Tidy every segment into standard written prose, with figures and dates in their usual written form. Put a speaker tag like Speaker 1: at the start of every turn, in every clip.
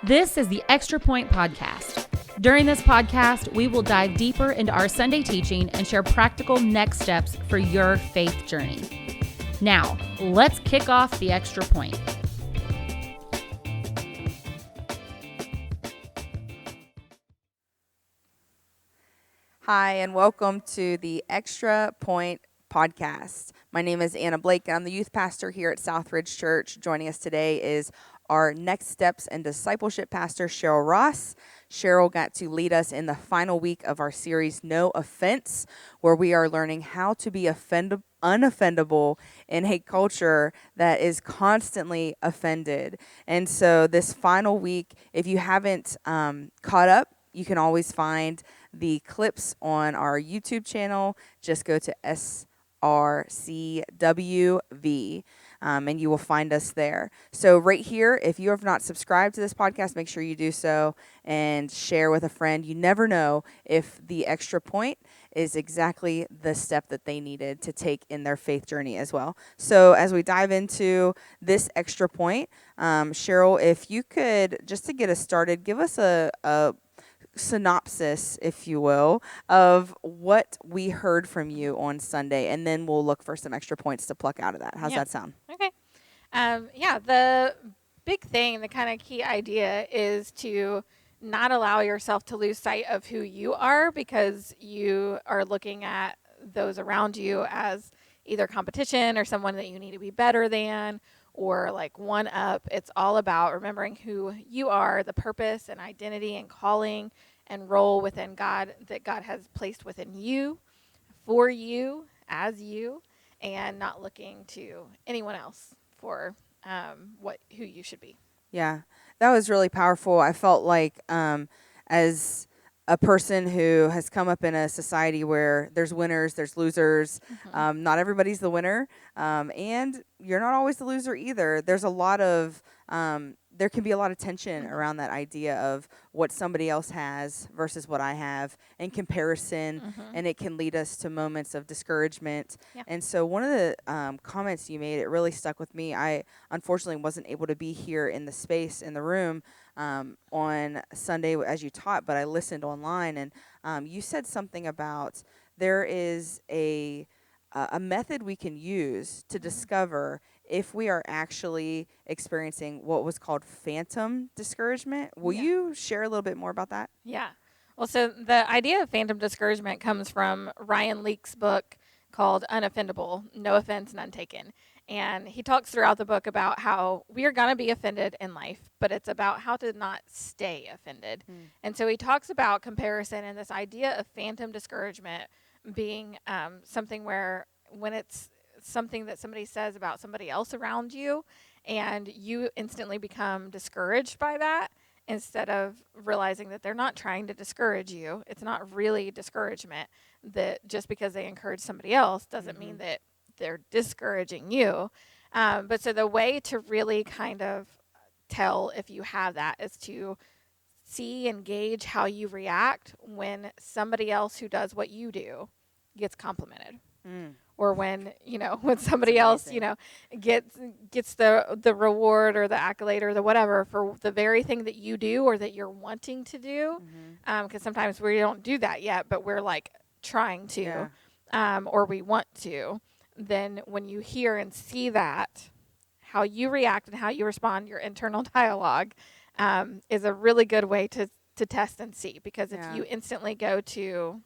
Speaker 1: This is the Extra Point Podcast. During this podcast, we will dive deeper into our Sunday teaching and share practical next steps for your faith journey. Now, let's kick off the Extra Point.
Speaker 2: Hi, and welcome to the Extra Point Podcast. My name is Anna Blake, and I'm the youth pastor here at Southridge Church. Joining us today is our Next Steps and Discipleship pastor, Cheryl Ross. Cheryl got to lead us in the final week of our series, No Offense, where we are learning how to be unoffendable in a culture that is constantly offended. And so this final week, if you haven't caught up, you can always find the clips on our YouTube channel. Just go to SRCWV. And you will find us there. So right here, if you have not subscribed to this podcast, make sure you do so and share with a friend. You never know if the extra point is exactly the step that they needed to take in their faith journey as well. So as we dive into this extra point, Cheryl, if you could, just to get us started, give us a synopsis, if you will, of what we heard from you on Sunday, and then we'll look for some extra points to pluck out of that. How's that sound?
Speaker 3: Okay. The big thing, the kind of key idea is to not allow yourself to lose sight of who you are because you are looking at those around you as either competition or someone that you need to be better than or like one up. It's all about remembering who you are, the purpose and identity and calling and role within God that God has placed within you, for you, as you, and not looking to anyone else for who you should be.
Speaker 2: Yeah, that was really powerful. I felt like as a person who has come up in a society where there's winners, there's losers, not everybody's the winner, and you're not always the loser either. There's a lot of there can be a lot of tension around that idea of what somebody else has versus what I have in comparison, and it can lead us to moments of discouragement.
Speaker 3: Yeah.
Speaker 2: And so one of the comments you made, it really stuck with me. I unfortunately wasn't able to be here in the space, in the room, on Sunday as you taught, but I listened online, and you said something about there is a method we can use to discover if we are actually experiencing what was called phantom discouragement. Will you share a little bit more about that?
Speaker 3: Yeah. Well, so the idea of phantom discouragement comes from Ryan Leake's book called Unoffendable, No Offense, None Taken. And he talks throughout the book about how we are going to be offended in life, but it's about how to not stay offended. And so he talks about comparison and this idea of phantom discouragement being something where when it's something that somebody says about somebody else around you and you instantly become discouraged by that instead of realizing that they're not trying to discourage you. It's not really discouragement, that just because they encourage somebody else doesn't mean that they're discouraging you. But so the way to really kind of tell if you have that is to see and gauge how you react when somebody else who does what you do gets complimented. Or when somebody else, gets the reward or the accolade or the whatever for the very thing that you do or that you're wanting to do. Because sometimes we don't do that yet, but we're like trying to, or we want to. Then when you hear and see that, how you react and how you respond, your internal dialogue, is a really good way to test and see. Because if you instantly go to,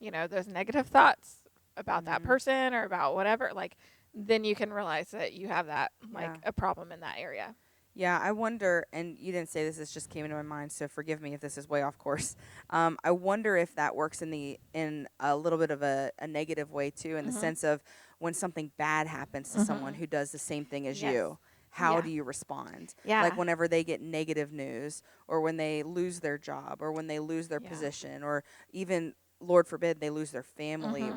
Speaker 3: those negative thoughts about that person or about whatever, then you can realize that you have that, a problem in that area.
Speaker 2: Yeah, I wonder, and you didn't say this just came into my mind, so forgive me if this is way off course. I wonder if that works in a little bit of a negative way too, in the sense of when something bad happens to someone who does the same thing as you. How do you respond? Like whenever they get negative news, or when they lose their job, or when they lose their position, or even, Lord forbid, they lose their family.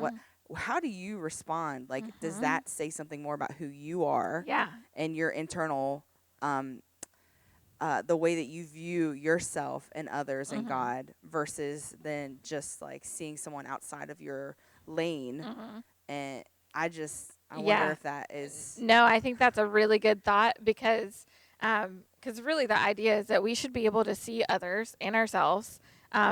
Speaker 2: How do you respond? Does that say something more about who you are and your internal, the way that you view yourself and others and God, versus then just seeing someone outside of your lane? And I wonder if that is.
Speaker 3: No, I think that's a really good thought because because really the idea is that we should be able to see others and ourselves,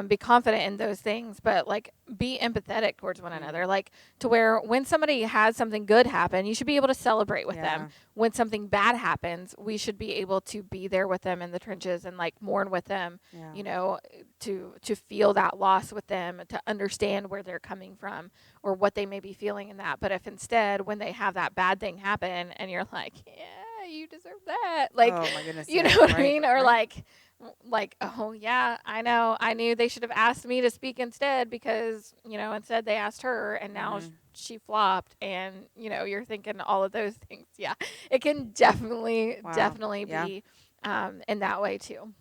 Speaker 3: be confident in those things, but like be empathetic towards one another, like to where when somebody has something good happen, you should be able to celebrate with them. When something bad happens, we should be able to be there with them in the trenches and like mourn with them, you know, to feel that loss with them, to understand where they're coming from or what they may be feeling in that. But if instead, when they have that bad thing happen and you're like, yeah, you deserve that, like,
Speaker 2: oh my goodness,
Speaker 3: you know what I mean? Or like, oh yeah, I know, I knew they should have asked me to speak instead, because, you know, instead they asked her and now she flopped, and, you know, you're thinking all of those things. Yeah, it can definitely be in that way too.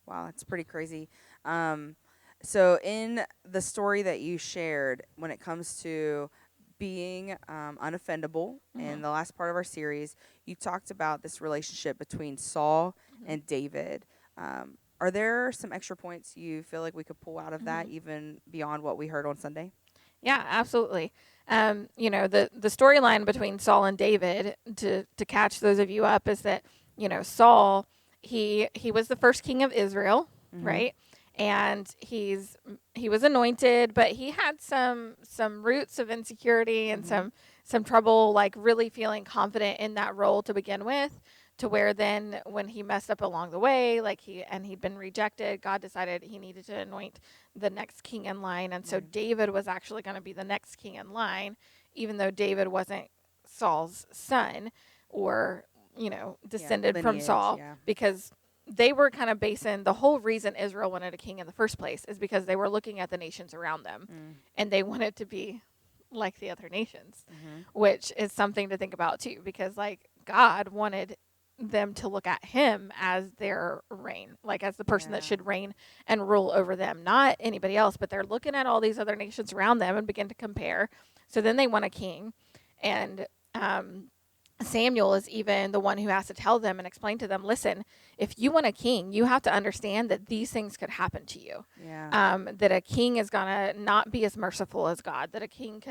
Speaker 2: Wow, that's pretty crazy. So in the story that you shared, when it comes to being unoffendable, in the last part of our series, you talked about this relationship between Saul and David. Are there some extra points you feel like we could pull out of that, even beyond what we heard on Sunday?
Speaker 3: Yeah, absolutely. You know, the storyline between Saul and David, to catch those of you up, is that, you know, Saul, he was the first king of Israel, right? And he was anointed, but he had some roots of insecurity and some trouble, like really feeling confident in that role to begin with, to where then when he messed up along the way, like he'd been rejected, God decided he needed to anoint the next king in line. And so David was actually going to be the next king in line, even though David wasn't Saul's son or, you know, descended from Saul, because they were kind of basing the whole reason Israel wanted a king in the first place is because they were looking at the nations around them and they wanted to be like the other nations, which is something to think about too, because like God wanted them to look at him as their reign, like as the person that should reign and rule over them, not anybody else. But they're looking at all these other nations around them and begin to compare. So then they want a king, and Samuel is even the one who has to tell them and explain to them, listen, if you want a king, you have to understand that these things could happen to you. That a king is going to not be as merciful as God, that a king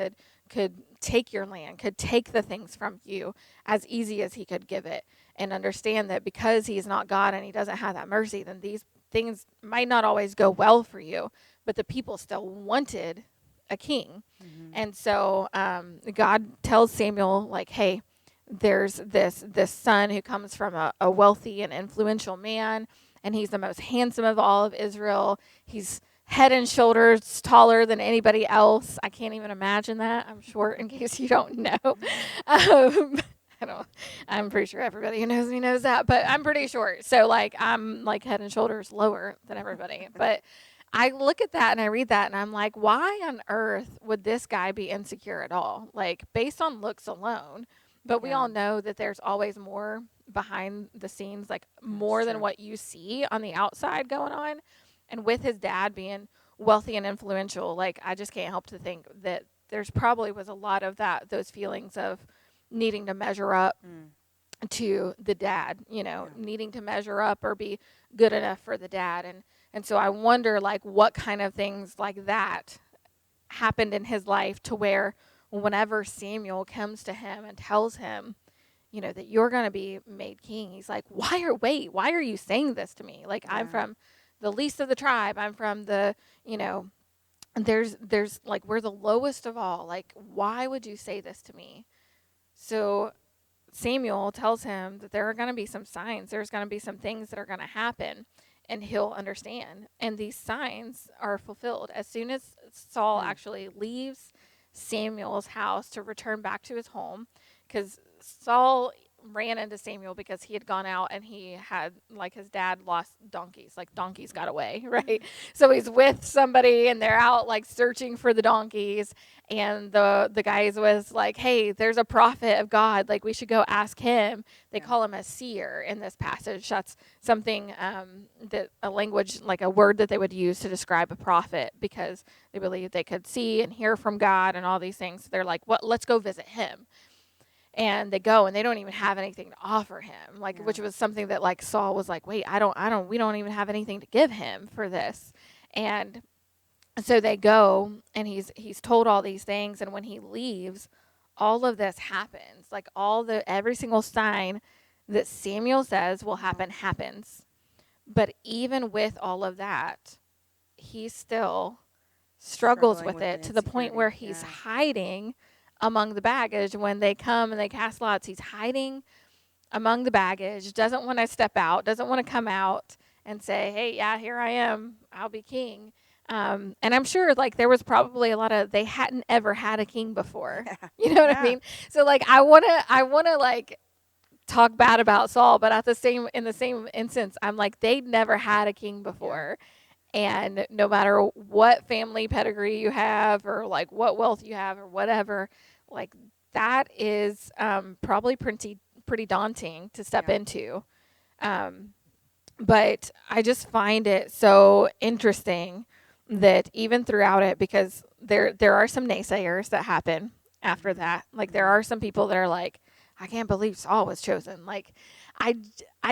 Speaker 3: could take your land, could take the things from you as easy as he could give it, and understand that because he's not God and he doesn't have that mercy, then these things might not always go well for you, but the people still wanted a king. And so God tells Samuel, like, hey, there's this son who comes from a wealthy and influential man, and he's the most handsome of all of Israel. He's head and shoulders taller than anybody else. I can't even imagine that. I'm short, in case you don't know. I'm pretty sure everybody who knows me knows that, but I'm pretty short. So like I'm like head and shoulders lower than everybody. But I look at that and I read that and I'm like, why on earth would this guy be insecure at all? Like based on looks alone. But we all know that there's always more behind the scenes, like more than what you see on the outside going on. And with his dad being wealthy and influential, like I just can't help to think that there's probably was a lot of those feelings of needing to measure up to the dad, you know, needing to measure up or be good enough for the dad. And so I wonder, like, what kind of things like that happened in his life to where whenever Samuel comes to him and tells him, you know, that you're going to be made king, he's like, why are you saying this to me? Like, I'm from the least of the tribe. I'm from the, you know, there's like, we're the lowest of all. Like, why would you say this to me? So Samuel tells him that there are going to be some signs. There's going to be some things that are going to happen, and he'll understand. And these signs are fulfilled. As soon as Saul actually leaves Samuel's house to return back to his home, because Saul ran into Samuel because he had gone out and he had, like, his dad lost donkeys. Like, donkeys got away, right? So he's with somebody and they're out, like, searching for the donkeys. And the guys was like, hey, there's a prophet of God. Like, we should go ask him. They call him a seer in this passage. That's something that a language, like a word that they would use to describe a prophet, because they believed they could see and hear from God and all these things. So they're like, what? Let's go visit him. And they go and they don't even have anything to offer him, like, which was something that, like, Saul was like, wait, we don't even have anything to give him for this. And so they go and he's told all these things. And when he leaves, all of this happens, like every single sign that Samuel says will happen happens. But even with all of that, he still struggles
Speaker 2: Struggling
Speaker 3: with
Speaker 2: with the
Speaker 3: it to the point where
Speaker 2: insecurity.
Speaker 3: he's
Speaker 2: Yeah.
Speaker 3: hiding among the baggage. When they come and they cast lots, he's hiding among the baggage, doesn't want to step out, doesn't want to come out and say, hey, yeah, here I am, I'll be king. And I'm sure like there was probably a lot of, they hadn't ever had a king before.
Speaker 2: Yeah.
Speaker 3: You know what I
Speaker 2: Yeah.
Speaker 3: mean? So like I wanna like talk bad about Saul, but in the same instance, I'm like, they'd never had a king before. And no matter what family pedigree you have or like what wealth you have or whatever, like that is probably pretty daunting to step
Speaker 2: Yeah.
Speaker 3: into. Um, but I just find it so interesting that even throughout it, because there are some naysayers that happen after that. Like there are some people that are like, I can't believe Saul was chosen. Like I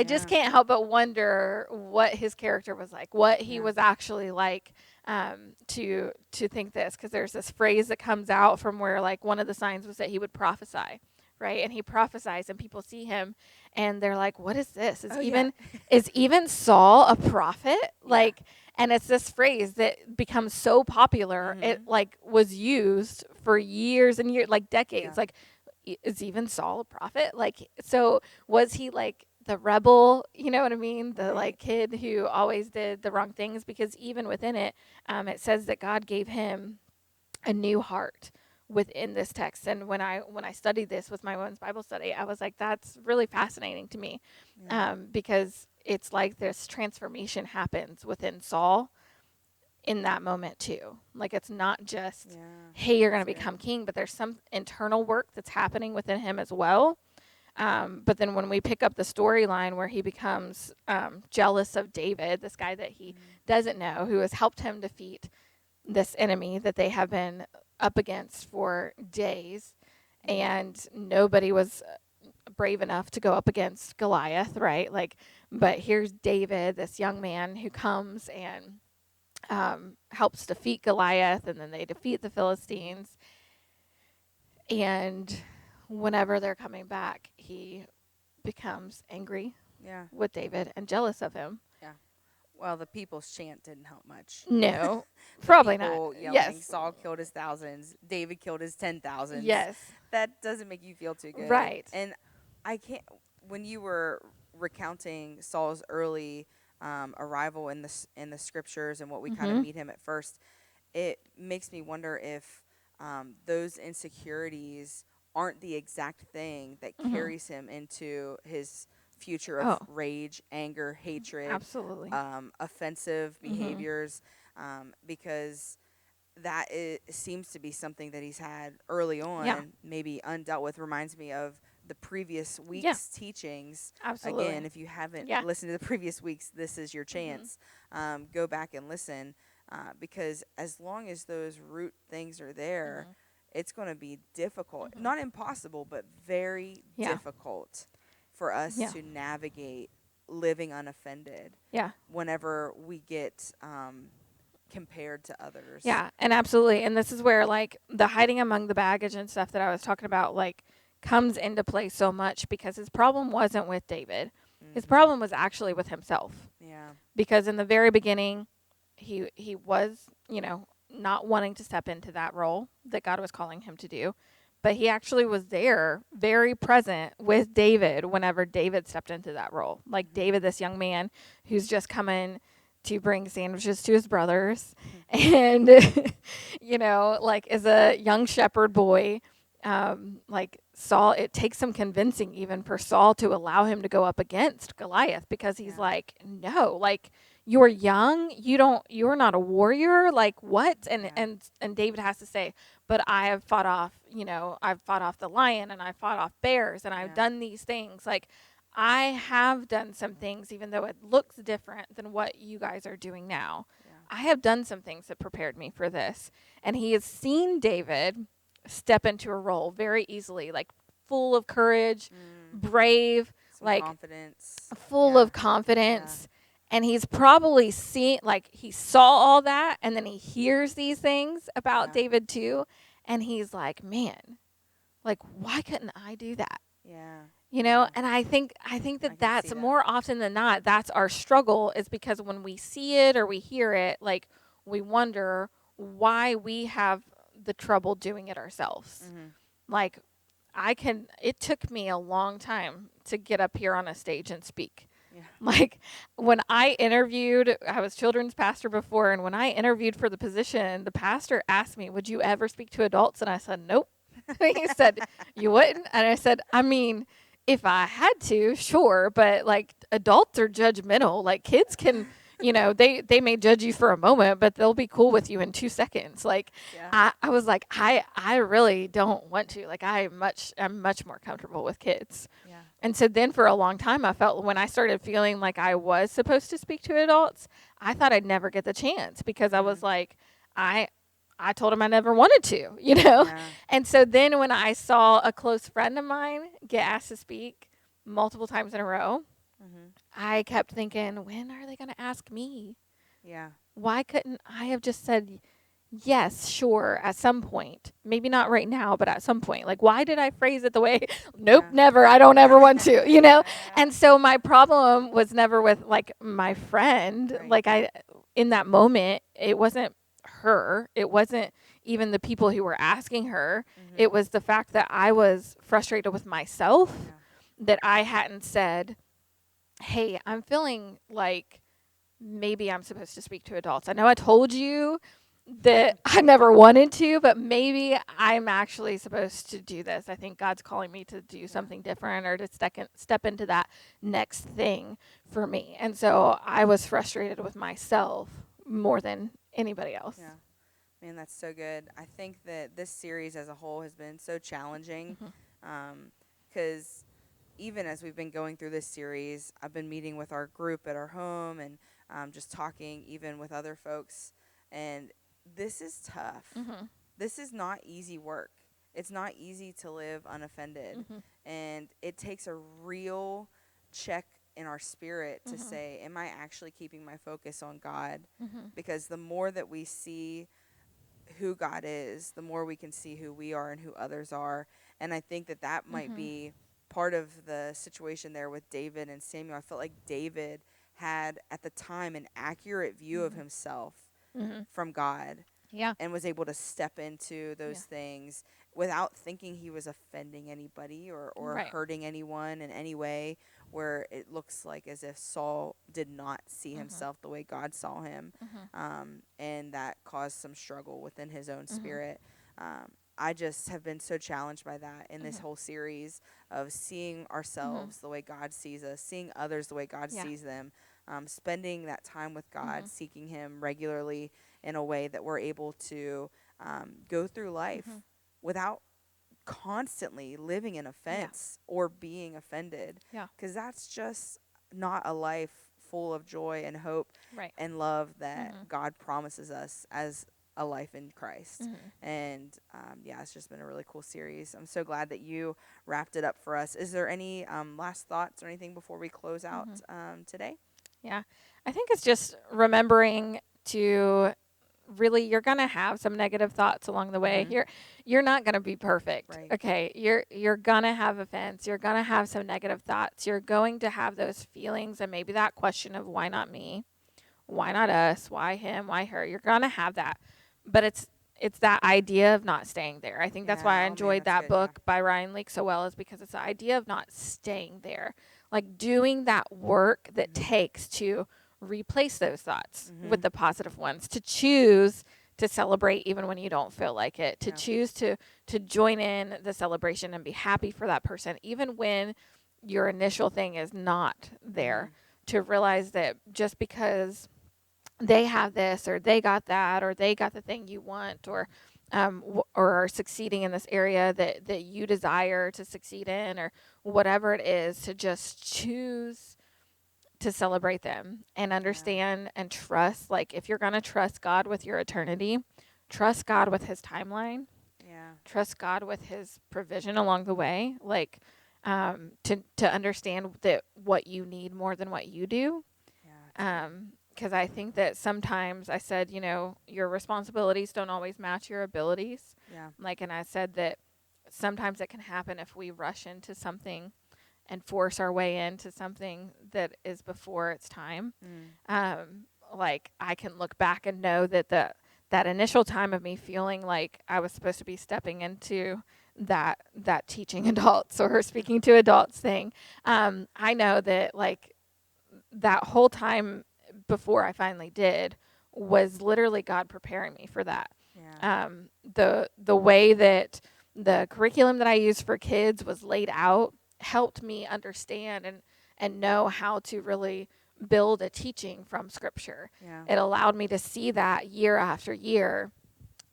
Speaker 3: just can't help but wonder what his character was like, what he was actually like, to think this, because there's this phrase that comes out from where like one of the signs was that he would prophesy, right? And he prophesies and people see him and they're like, what is this? Is even Saul a prophet? Like, and it's this phrase that becomes so popular. It like was used for years and years, like decades. Like, is even Saul a prophet? Like, so was he like the rebel? You know what I mean? The like kid who always did the wrong things, because even within it, it says that God gave him a new heart within this text. And when I studied this with my women's Bible study, I was like, that's really fascinating to me, because it's like this transformation happens within Saul in that moment too. Like it's not just, hey, you're going to become king, but there's some internal work that's happening within him as well. But then when we pick up the storyline where he becomes jealous of David, this guy that he doesn't know, who has helped him defeat this enemy that they have been up against for days, and nobody was brave enough to go up against Goliath, right? Like, but here's David, this young man who comes and helps defeat Goliath, and then they defeat the Philistines. And whenever they're coming back, he becomes angry with David and jealous of him.
Speaker 2: Well, the people's chant didn't help much.
Speaker 3: No, probably not.
Speaker 2: Yelling,
Speaker 3: yes.
Speaker 2: Saul killed his thousands, David killed his 10,000s.
Speaker 3: Yes.
Speaker 2: That doesn't make you feel too good.
Speaker 3: Right.
Speaker 2: And I can't, when you were recounting Saul's early arrival in the scriptures and what we kind of meet him at first, it makes me wonder if those insecurities aren't the exact thing that carries him into his future of rage, anger, hatred,
Speaker 3: absolutely,
Speaker 2: offensive behaviors, because that seems to be something that he's had early on, maybe undealt with. Reminds me of the previous week's teachings.
Speaker 3: Absolutely.
Speaker 2: Again, if you haven't listened to the previous weeks, this is your chance. Go back and listen, because as long as those root things are there, it's going to be difficult. Not impossible, but very difficult for us to navigate living unoffended. Whenever we get compared to others.
Speaker 3: Yeah, and absolutely. And this is where like the hiding among the baggage and stuff that I was talking about like comes into play so much, because his problem wasn't with David. His problem was actually with himself.
Speaker 2: Yeah.
Speaker 3: Because in the very beginning, he was, not wanting to step into that role that God was calling him to do. But he actually was there, very present with David whenever David stepped into that role. Like David, this young man who's just coming to bring sandwiches to his brothers and, like is a young shepherd boy. Like Saul, it takes some convincing even for Saul to allow him to go up against Goliath, because he's like, no, like, you're young, you're not a warrior, like what? And David has to say, but I have fought off, I've fought off the lion and I fought off bears and I've done these things. Like I have done some things, even though it looks different than what you guys are doing now. I have done some things that prepared me for this. And he has seen David step into a role very easily, like full of courage, brave, like
Speaker 2: confidence,
Speaker 3: full of confidence. And he's probably seen, like he saw all that, and then he hears these things about David too. And he's like, man, like, why couldn't I do that?
Speaker 2: Yeah.
Speaker 3: You know, and I think that
Speaker 2: can see
Speaker 3: that's
Speaker 2: that.
Speaker 3: more often than not, that's our struggle, is because when we see it or we hear it, like, we wonder why we have the trouble doing it ourselves. Like, it took me a long time to get up here on a stage and speak.
Speaker 2: Yeah.
Speaker 3: Like, when I was children's pastor before, and when I interviewed for the position, the pastor asked me, "Would you ever speak to adults?" And I said, "Nope." He said, "You wouldn't?" And I said, "I mean, if I had to, sure, but like, adults are judgmental. Like, kids can, they may judge you for a moment, but they'll be cool with you in 2 seconds." Like,
Speaker 2: Yeah.
Speaker 3: I was like, I really don't want to. Like, I'm much more comfortable with kids.
Speaker 2: Yeah.
Speaker 3: And so then for a long time, I felt, when I started feeling like I was supposed to speak to adults, I thought I'd never get the chance, because I was like, I told him I never wanted to,
Speaker 2: Yeah.
Speaker 3: And so then when I saw a close friend of mine get asked to speak multiple times in a row, I kept thinking, when are they going to ask me?
Speaker 2: Yeah.
Speaker 3: Why couldn't I have just said yes, sure, at some point? Maybe not right now, but at some point. Like, why did I phrase it the way, nope,
Speaker 2: Yeah.
Speaker 3: never, I don't ever want to, And so my problem was never with, like, my friend.
Speaker 2: Right.
Speaker 3: Like, in that moment, it wasn't her. It wasn't even the people who were asking her. It was the fact that I was frustrated with myself, that I hadn't said, hey, I'm feeling like maybe I'm supposed to speak to adults. I know I told you that I never wanted to, but maybe I'm actually supposed to do this. I think God's calling me to do something different, or to step into that next thing for me. And so I was frustrated with myself more than anybody else.
Speaker 2: Yeah. Man, that's so good. I think that this series as a whole has been so challenging, because even as we've been going through this series, I've been meeting with our group at our home, and just talking even with other folks. And this is tough. This is not easy work. It's not easy to live unoffended. And it takes a real check in our spirit to say, am I actually keeping my focus on God? Because the more that we see who God is, the more we can see who we are and who others are. And I think that that might be part of the situation there with David and Samuel. I felt like David had at the time an accurate view of himself from God.
Speaker 3: Yeah.
Speaker 2: And was able to step into those things without thinking he was offending anybody or
Speaker 3: Right.
Speaker 2: hurting anyone in any way, where it looks like as if Saul did not see himself the way God saw him, and that caused some struggle within his own spirit. I just have been so challenged by that in this whole series of seeing ourselves the way God sees us, seeing others the way God sees them, spending that time with God, seeking him regularly in a way that we're able to go through life without constantly living in offense or being offended.
Speaker 3: Yeah.
Speaker 2: Because that's just not a life full of joy and hope and love that God promises us as a life in Christ. And it's just been a really cool series. I'm so glad that you wrapped it up for us. Is there any last thoughts or anything before we close out today?
Speaker 3: Yeah. I think it's just remembering to really, you're going to have some negative thoughts along the way. You're not going to be perfect.
Speaker 2: Right.
Speaker 3: Okay? You're going to have offense. You're going to have some negative thoughts. You're going to have those feelings, and maybe that question of, why not me? Why not us? Why him? Why her? You're going to have that. But it's that idea of not staying there. I think that's why I enjoyed that book by Ryan Leake so well, is because it's the idea of not staying there. Like, doing that work that takes to replace those thoughts with the positive ones, to choose to celebrate even when you don't feel like it, to choose to join in the celebration and be happy for that person even when your initial thing is not there, to realize that just because they have this, or they got that, or they got the thing you want, or are succeeding in this area that you desire to succeed in, or whatever it is, to just choose to celebrate them and understand and trust. Like, if you're going to trust God with your eternity, trust God with his timeline. Trust God with his provision along the way. Like, to understand that what you need more than what you do. Because I think that sometimes I said, your responsibilities don't always match your abilities. Like, and I said that sometimes it can happen if we rush into something and force our way into something that is before its time. Like I can look back and know that that initial time of me feeling like I was supposed to be stepping into that teaching adults or speaking to adults thing. I know that like that whole time before I finally did was literally God preparing me for that.
Speaker 2: Yeah.
Speaker 3: The way that the curriculum that I used for kids was laid out helped me understand and know how to really build a teaching from Scripture.
Speaker 2: Yeah.
Speaker 3: It allowed me to see that year after year,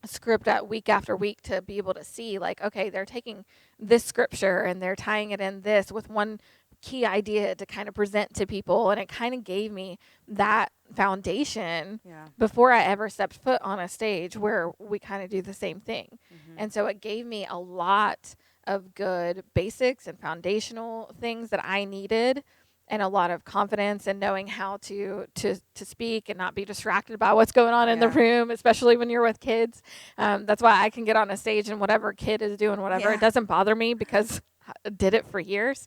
Speaker 3: script at week after week, to be able to see like, okay, they're taking this scripture and they're tying it in this with one key idea to kind of present to people. And it kind of gave me that foundation before I ever stepped foot on a stage where we kind of do the same thing. And so it gave me a lot of good basics and foundational things that I needed, and a lot of confidence and knowing how to speak and not be distracted by what's going on in the room, especially when you're with kids. That's why I can get on a stage and whatever kid is doing whatever, it doesn't bother me because I did it for years.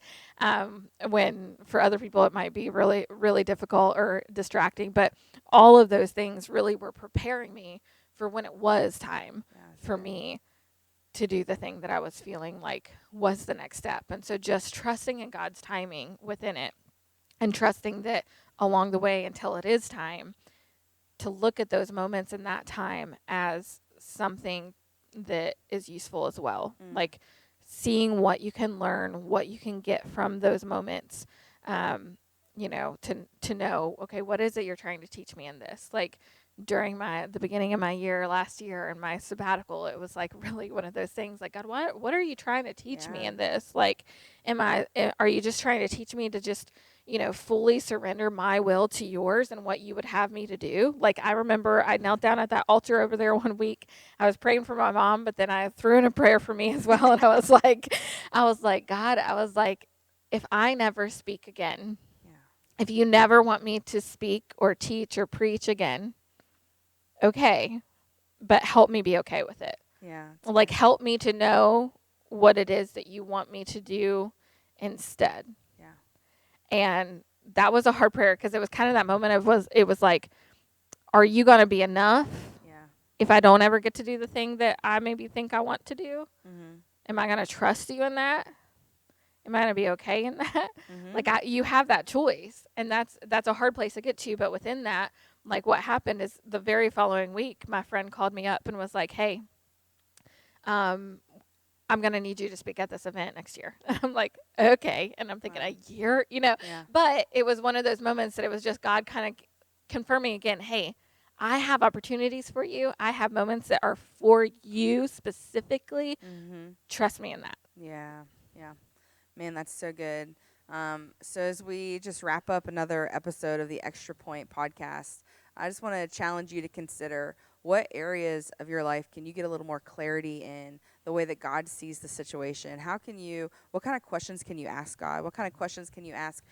Speaker 3: When for other people it might be really, really difficult or distracting. But all of those things really were preparing me for when it was time for me to do the thing that I was feeling like was the next step. And so just trusting in God's timing within it, and trusting that along the way until it is time, to look at those moments in that time as something that is useful as well. Like seeing what you can learn, what you can get from those moments, you know, to know, okay, what is it you're trying to teach me in this? Like during the beginning of my year last year and my sabbatical, it was like really one of those things like, God, what are you trying to teach me in this? Like, are you just trying to teach me to just, you know, fully surrender my will to yours and what you would have me to do? Like, I remember I knelt down at that altar over there one week. I was praying for my mom, but then I threw in a prayer for me as well. And I was like, God, if I never speak again, if you never want me to speak or teach or preach again, okay, but help me be okay with it. Like, help me to know what it is that you want me to do instead. And that was a hard prayer because it was kind of that moment it was like, are you going to be enough if I don't ever get to do the thing that I maybe think I want to do? Am I going to trust you in that? Am I going to be okay in that? Like, you have that choice, and that's a hard place to get to. But within that, like, what happened is the very following week, my friend called me up and was like, hey, I'm going to need you to speak at this event next year. I'm like, okay. And I'm thinking, a year, you know, but it was one of those moments that it was just God kind of confirming again, hey, I have opportunities for you. I have moments that are for you specifically. Trust me in that.
Speaker 2: Yeah. Man, that's so good. So as we just wrap up another episode of the Extra Point podcast, I just want to challenge you to consider what areas of your life can you get a little more clarity in the way that God sees the situation. What kind of questions can you ask God? What kind of questions can you ask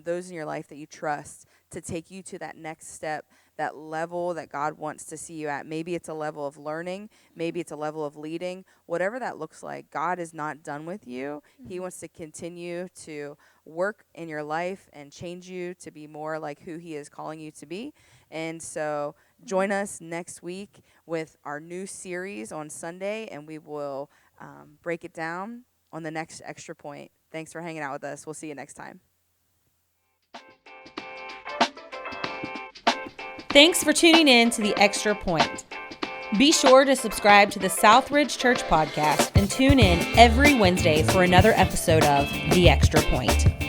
Speaker 2: those in your life that you trust to take you to that next step, that level that God wants to see you at? Maybe it's a level of learning. Maybe it's a level of leading. Whatever that looks like, God is not done with you. He wants to continue to work in your life and change you to be more like who He is calling you to be. And so join us next week with our new series on Sunday, and we will break it down on the next Extra Point. Thanks for hanging out with us. We'll see you next time.
Speaker 1: Thanks for tuning in to The Extra Point. Be sure to subscribe to the Southridge Church podcast and tune in every Wednesday for another episode of The Extra Point.